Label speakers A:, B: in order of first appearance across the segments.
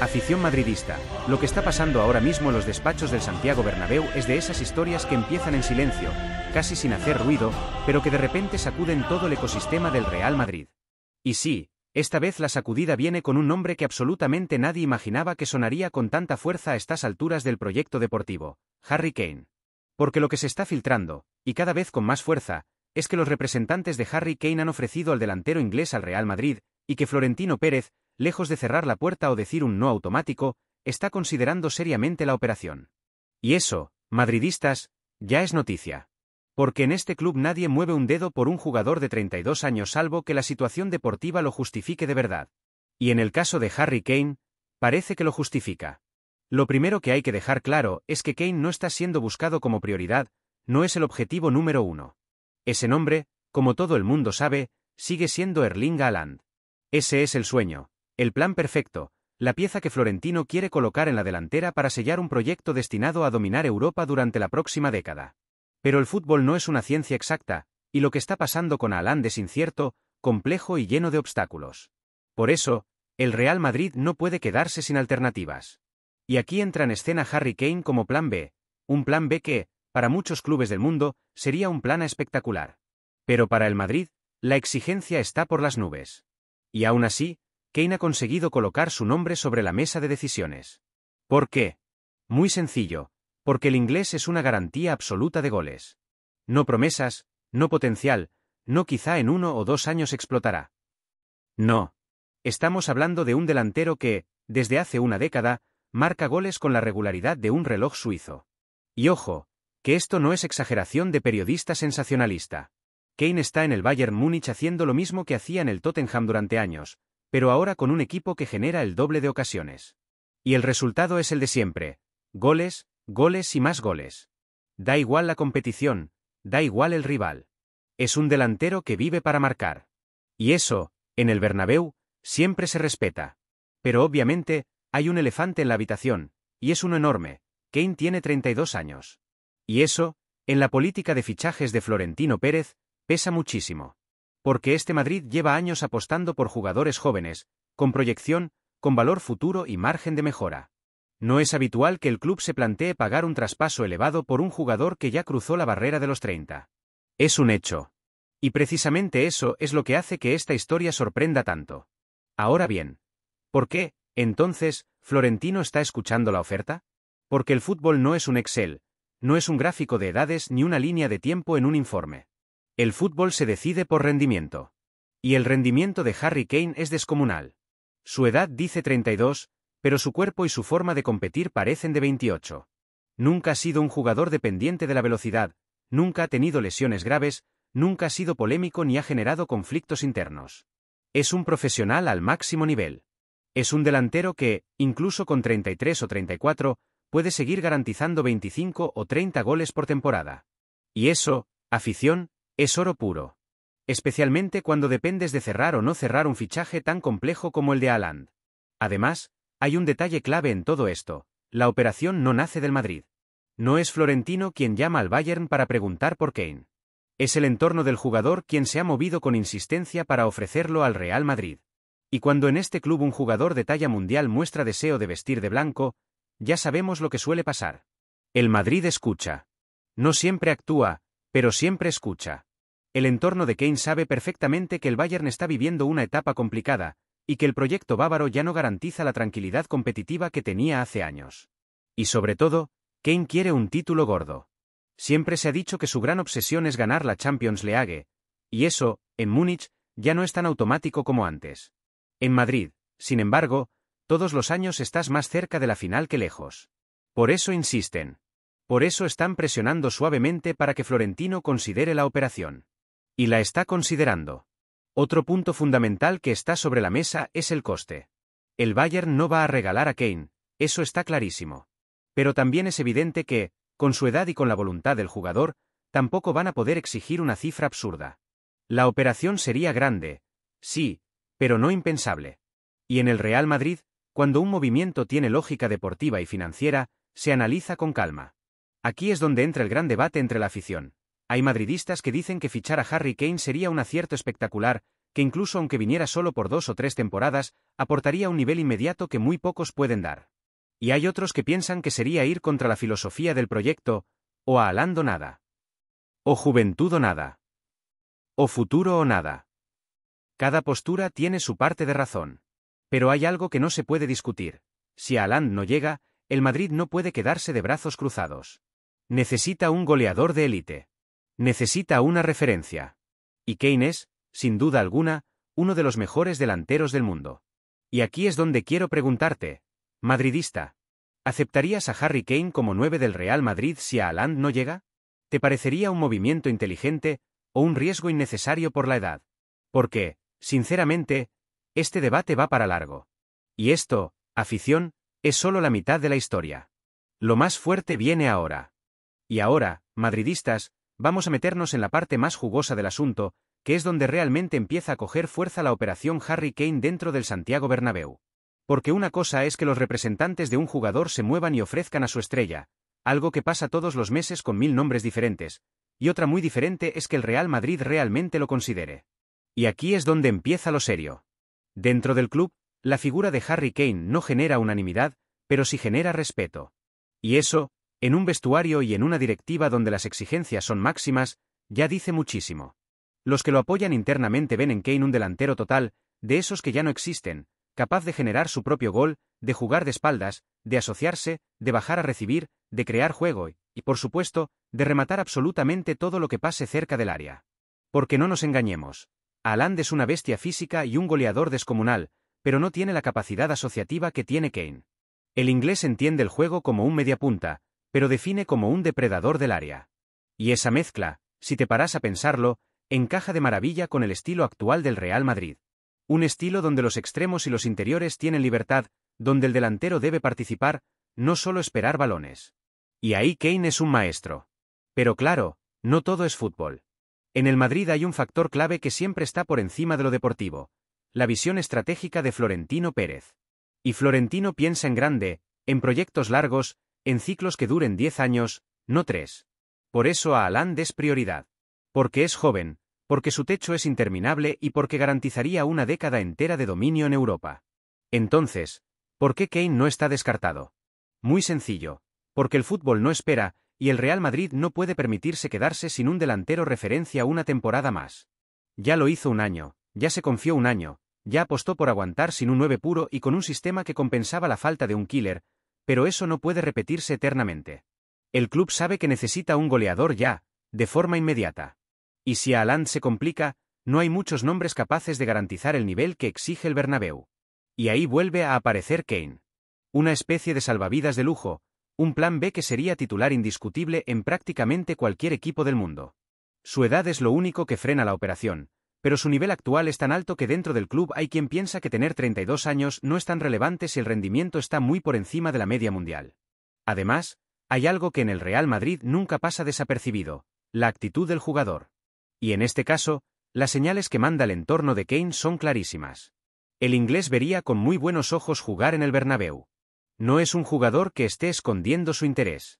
A: Afición madridista, lo que está pasando ahora mismo en los despachos del Santiago Bernabéu es de esas historias que empiezan en silencio, casi sin hacer ruido, pero que de repente sacuden todo el ecosistema del Real Madrid. Y sí, esta vez la sacudida viene con un nombre que absolutamente nadie imaginaba que sonaría con tanta fuerza a estas alturas del proyecto deportivo: Harry Kane. Porque lo que se está filtrando, y cada vez con más fuerza, es que los representantes de Harry Kane han ofrecido al delantero inglés al Real Madrid, y que Florentino Pérez, lejos de cerrar la puerta o decir un no automático, está considerando seriamente la operación. Y eso, madridistas, ya es noticia. Porque en este club nadie mueve un dedo por un jugador de 32 años salvo que la situación deportiva lo justifique de verdad. Y en el caso de Harry Kane, parece que lo justifica. Lo primero que hay que dejar claro es que Kane no está siendo buscado como prioridad, no es el objetivo número uno. Ese nombre, como todo el mundo sabe, sigue siendo Erling Haaland. Ese es el sueño, el plan perfecto, la pieza que Florentino quiere colocar en la delantera para sellar un proyecto destinado a dominar Europa durante la próxima década. Pero el fútbol no es una ciencia exacta, y lo que está pasando con Haaland es incierto, complejo y lleno de obstáculos. Por eso, el Real Madrid no puede quedarse sin alternativas. Y aquí entra en escena Harry Kane como plan B, un plan B que, para muchos clubes del mundo, sería un plan espectacular. Pero para el Madrid, la exigencia está por las nubes. Y aún así, Kane ha conseguido colocar su nombre sobre la mesa de decisiones. ¿Por qué? Muy sencillo, porque el inglés es una garantía absoluta de goles. No promesas, no potencial, no quizá en 1 o 2 años explotará. No. Estamos hablando de un delantero que, desde hace una década, marca goles con la regularidad de un reloj suizo. Y ojo, que esto no es exageración de periodista sensacionalista. Kane está en el Bayern Múnich haciendo lo mismo que hacía en el Tottenham durante años, pero ahora con un equipo que genera el doble de ocasiones. Y el resultado es el de siempre: goles, goles y más goles. Da igual la competición, da igual el rival. Es un delantero que vive para marcar. Y eso, en el Bernabéu, siempre se respeta. Pero obviamente, hay un elefante en la habitación, y es uno enorme: Kane tiene 32 años. Y eso, en la política de fichajes de Florentino Pérez, pesa muchísimo. Porque este Madrid lleva años apostando por jugadores jóvenes, con proyección, con valor futuro y margen de mejora. No es habitual que el club se plantee pagar un traspaso elevado por un jugador que ya cruzó la barrera de los 30. Es un hecho. Y precisamente eso es lo que hace que esta historia sorprenda tanto. Ahora bien, ¿por qué, entonces, Florentino está escuchando la oferta? Porque el fútbol no es un Excel, no es un gráfico de edades ni una línea de tiempo en un informe. El fútbol se decide por rendimiento. Y el rendimiento de Harry Kane es descomunal. Su edad dice 32, pero su cuerpo y su forma de competir parecen de 28. Nunca ha sido un jugador dependiente de la velocidad, nunca ha tenido lesiones graves, nunca ha sido polémico ni ha generado conflictos internos. Es un profesional al máximo nivel. Es un delantero que, incluso con 33 o 34, puede seguir garantizando 25 o 30 goles por temporada. Y eso, afición, es oro puro. Especialmente cuando dependes de cerrar o no cerrar un fichaje tan complejo como el de Haaland. Además, hay un detalle clave en todo esto: la operación no nace del Madrid. No es Florentino quien llama al Bayern para preguntar por Kane. Es el entorno del jugador quien se ha movido con insistencia para ofrecerlo al Real Madrid. Y cuando en este club un jugador de talla mundial muestra deseo de vestir de blanco, ya sabemos lo que suele pasar. El Madrid escucha. No siempre actúa, pero siempre escucha. El entorno de Kane sabe perfectamente que el Bayern está viviendo una etapa complicada, y que el proyecto bávaro ya no garantiza la tranquilidad competitiva que tenía hace años. Y sobre todo, Kane quiere un título gordo. Siempre se ha dicho que su gran obsesión es ganar la Champions League, y eso, en Múnich, ya no es tan automático como antes. En Madrid, sin embargo, todos los años estás más cerca de la final que lejos. Por eso insisten. Por eso están presionando suavemente para que Florentino considere la operación. Y la está considerando. Otro punto fundamental que está sobre la mesa es el coste. El Bayern no va a regalar a Kane, eso está clarísimo. Pero también es evidente que, con su edad y con la voluntad del jugador, tampoco van a poder exigir una cifra absurda. La operación sería grande, sí, pero no impensable. Y en el Real Madrid, cuando un movimiento tiene lógica deportiva y financiera, se analiza con calma. Aquí es donde entra el gran debate entre la afición. Hay madridistas que dicen que fichar a Harry Kane sería un acierto espectacular, que incluso aunque viniera solo por 2 o 3 temporadas, aportaría un nivel inmediato que muy pocos pueden dar. Y hay otros que piensan que sería ir contra la filosofía del proyecto, o a Haaland o nada. O juventud o nada. O futuro o nada. Cada postura tiene su parte de razón. Pero hay algo que no se puede discutir. Si Haaland no llega, el Madrid no puede quedarse de brazos cruzados. Necesita un goleador de élite. Necesita una referencia. Y Kane es, sin duda alguna, uno de los mejores delanteros del mundo. Y aquí es donde quiero preguntarte, madridista, ¿aceptarías a Harry Kane como 9 del Real Madrid si Haaland no llega? ¿Te parecería un movimiento inteligente, o un riesgo innecesario por la edad? Porque, sinceramente, este debate va para largo. Y esto, afición, es solo la mitad de la historia. Lo más fuerte viene ahora. Y ahora, madridistas, vamos a meternos en la parte más jugosa del asunto, que es donde realmente empieza a coger fuerza la operación Harry Kane dentro del Santiago Bernabéu. Porque una cosa es que los representantes de un jugador se muevan y ofrezcan a su estrella, algo que pasa todos los meses con 1000 nombres diferentes, y otra muy diferente es que el Real Madrid realmente lo considere. Y aquí es donde empieza lo serio. Dentro del club, la figura de Harry Kane no genera unanimidad, pero sí genera respeto. Y eso, en un vestuario y en una directiva donde las exigencias son máximas, ya dice muchísimo. Los que lo apoyan internamente ven en Kane un delantero total, de esos que ya no existen, capaz de generar su propio gol, de jugar de espaldas, de asociarse, de bajar a recibir, de crear juego y, por supuesto, de rematar absolutamente todo lo que pase cerca del área. Porque no nos engañemos. Haaland es una bestia física y un goleador descomunal, pero no tiene la capacidad asociativa que tiene Kane. El inglés entiende el juego como un mediapunta, pero define como un depredador del área. Y esa mezcla, si te paras a pensarlo, encaja de maravilla con el estilo actual del Real Madrid. Un estilo donde los extremos y los interiores tienen libertad, donde el delantero debe participar, no solo esperar balones. Y ahí Kane es un maestro. Pero claro, no todo es fútbol. En el Madrid hay un factor clave que siempre está por encima de lo deportivo: la visión estratégica de Florentino Pérez. Y Florentino piensa en grande, en proyectos largos, en ciclos que duren 10 años, no 3. Por eso a Haaland es prioridad. Porque es joven, porque su techo es interminable y porque garantizaría una década entera de dominio en Europa. Entonces, ¿por qué Kane no está descartado? Muy sencillo, porque el fútbol no espera, y el Real Madrid no puede permitirse quedarse sin un delantero referencia una temporada más. Ya lo hizo un año, ya se confió un año, ya apostó por aguantar sin un 9 puro y con un sistema que compensaba la falta de un killer, pero eso no puede repetirse eternamente. El club sabe que necesita un goleador ya, de forma inmediata. Y si a Haaland se complica, no hay muchos nombres capaces de garantizar el nivel que exige el Bernabéu. Y ahí vuelve a aparecer Kane. Una especie de salvavidas de lujo, un plan B que sería titular indiscutible en prácticamente cualquier equipo del mundo. Su edad es lo único que frena la operación, pero su nivel actual es tan alto que dentro del club hay quien piensa que tener 32 años no es tan relevante si el rendimiento está muy por encima de la media mundial. Además, hay algo que en el Real Madrid nunca pasa desapercibido: la actitud del jugador. Y en este caso, las señales que manda el entorno de Kane son clarísimas. El inglés vería con muy buenos ojos jugar en el Bernabéu. No es un jugador que esté escondiendo su interés.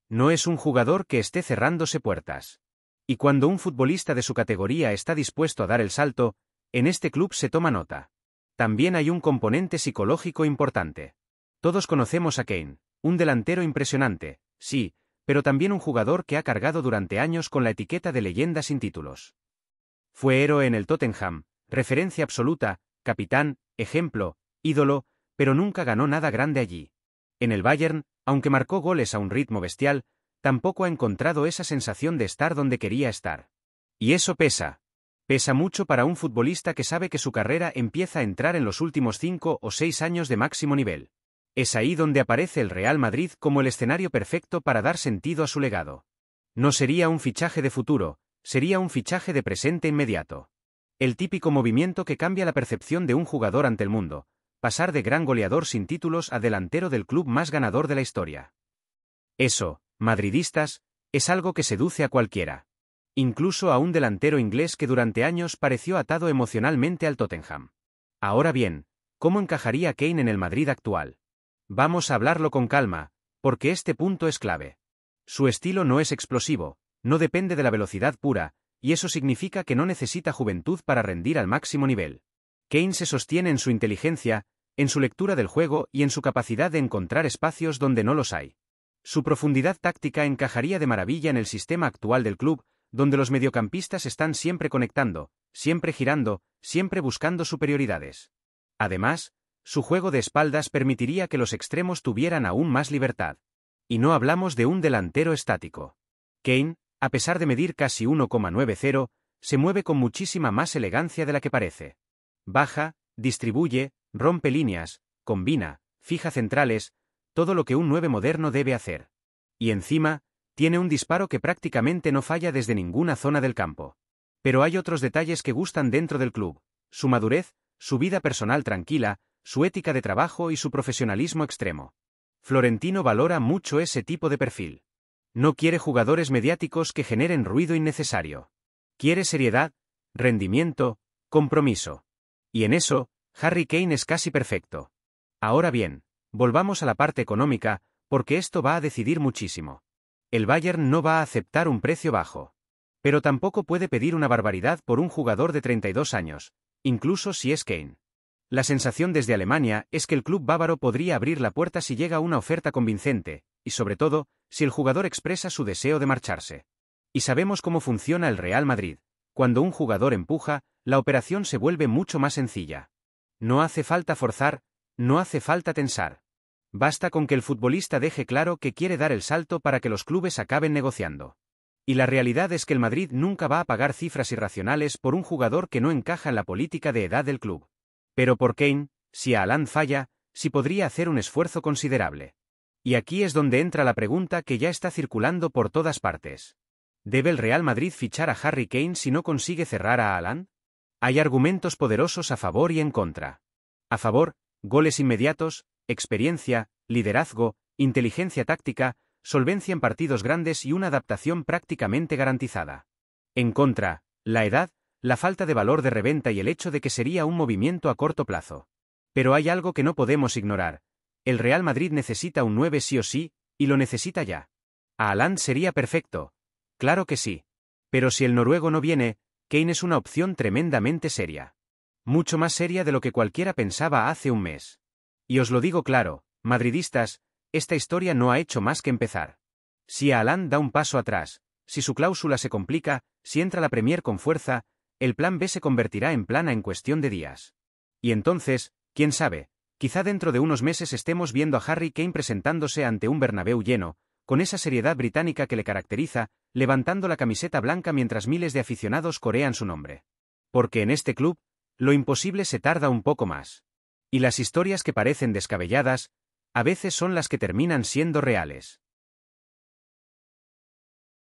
A: No es un jugador que esté cerrándose puertas. Y cuando un futbolista de su categoría está dispuesto a dar el salto, en este club se toma nota. También hay un componente psicológico importante. Todos conocemos a Kane, un delantero impresionante, sí, pero también un jugador que ha cargado durante años con la etiqueta de leyenda sin títulos. Fue héroe en el Tottenham, referencia absoluta, capitán, ejemplo, ídolo, pero nunca ganó nada grande allí. En el Bayern, aunque marcó goles a un ritmo bestial, tampoco ha encontrado esa sensación de estar donde quería estar. Y eso pesa. Pesa mucho para un futbolista que sabe que su carrera empieza a entrar en los últimos 5 o 6 años de máximo nivel. Es ahí donde aparece el Real Madrid como el escenario perfecto para dar sentido a su legado. No sería un fichaje de futuro, sería un fichaje de presente inmediato. El típico movimiento que cambia la percepción de un jugador ante el mundo: pasar de gran goleador sin títulos a delantero del club más ganador de la historia. Eso, madridistas, es algo que seduce a cualquiera. Incluso a un delantero inglés que durante años pareció atado emocionalmente al Tottenham. Ahora bien, ¿cómo encajaría Kane en el Madrid actual? Vamos a hablarlo con calma, porque este punto es clave. Su estilo no es explosivo, no depende de la velocidad pura, y eso significa que no necesita juventud para rendir al máximo nivel. Kane se sostiene en su inteligencia, en su lectura del juego y en su capacidad de encontrar espacios donde no los hay. Su profundidad táctica encajaría de maravilla en el sistema actual del club, donde los mediocampistas están siempre conectando, siempre girando, siempre buscando superioridades. Además, su juego de espaldas permitiría que los extremos tuvieran aún más libertad. Y no hablamos de un delantero estático. Kane, a pesar de medir casi 1,90, se mueve con muchísima más elegancia de la que parece. Baja, distribuye, rompe líneas, combina, fija centrales, todo lo que un 9 moderno debe hacer. Y encima, tiene un disparo que prácticamente no falla desde ninguna zona del campo. Pero hay otros detalles que gustan dentro del club: su madurez, su vida personal tranquila, su ética de trabajo y su profesionalismo extremo. Florentino valora mucho ese tipo de perfil. No quiere jugadores mediáticos que generen ruido innecesario. Quiere seriedad, rendimiento, compromiso. Y en eso, Harry Kane es casi perfecto. Ahora bien, volvamos a la parte económica, porque esto va a decidir muchísimo. El Bayern no va a aceptar un precio bajo. Pero tampoco puede pedir una barbaridad por un jugador de 32 años, incluso si es Kane. La sensación desde Alemania es que el club bávaro podría abrir la puerta si llega una oferta convincente, y sobre todo, si el jugador expresa su deseo de marcharse. Y sabemos cómo funciona el Real Madrid. Cuando un jugador empuja, la operación se vuelve mucho más sencilla. No hace falta forzar, no hace falta tensar. Basta con que el futbolista deje claro que quiere dar el salto para que los clubes acaben negociando. Y la realidad es que el Madrid nunca va a pagar cifras irracionales por un jugador que no encaja en la política de edad del club. Pero por Kane, si Haaland falla, sí podría hacer un esfuerzo considerable. Y aquí es donde entra la pregunta que ya está circulando por todas partes. ¿Debe el Real Madrid fichar a Harry Kane si no consigue cerrar a Haaland? Hay argumentos poderosos a favor y en contra. A favor, goles inmediatos, experiencia, liderazgo, inteligencia táctica, solvencia en partidos grandes y una adaptación prácticamente garantizada. En contra, la edad, la falta de valor de reventa y el hecho de que sería un movimiento a corto plazo. Pero hay algo que no podemos ignorar. El Real Madrid necesita un 9 sí o sí, y lo necesita ya. Haaland sería perfecto. Claro que sí. Pero si el noruego no viene, Kane es una opción tremendamente seria. Mucho más seria de lo que cualquiera pensaba hace un mes. Y os lo digo claro, madridistas, esta historia no ha hecho más que empezar. Si Haaland da un paso atrás, si su cláusula se complica, si entra la Premier con fuerza, el plan B se convertirá en plan A en cuestión de días. Y entonces, quién sabe, quizá dentro de unos meses estemos viendo a Harry Kane presentándose ante un Bernabéu lleno, con esa seriedad británica que le caracteriza, levantando la camiseta blanca mientras miles de aficionados corean su nombre. Porque en este club, lo imposible se tarda un poco más. Y las historias que parecen descabelladas, a veces son las que terminan siendo reales.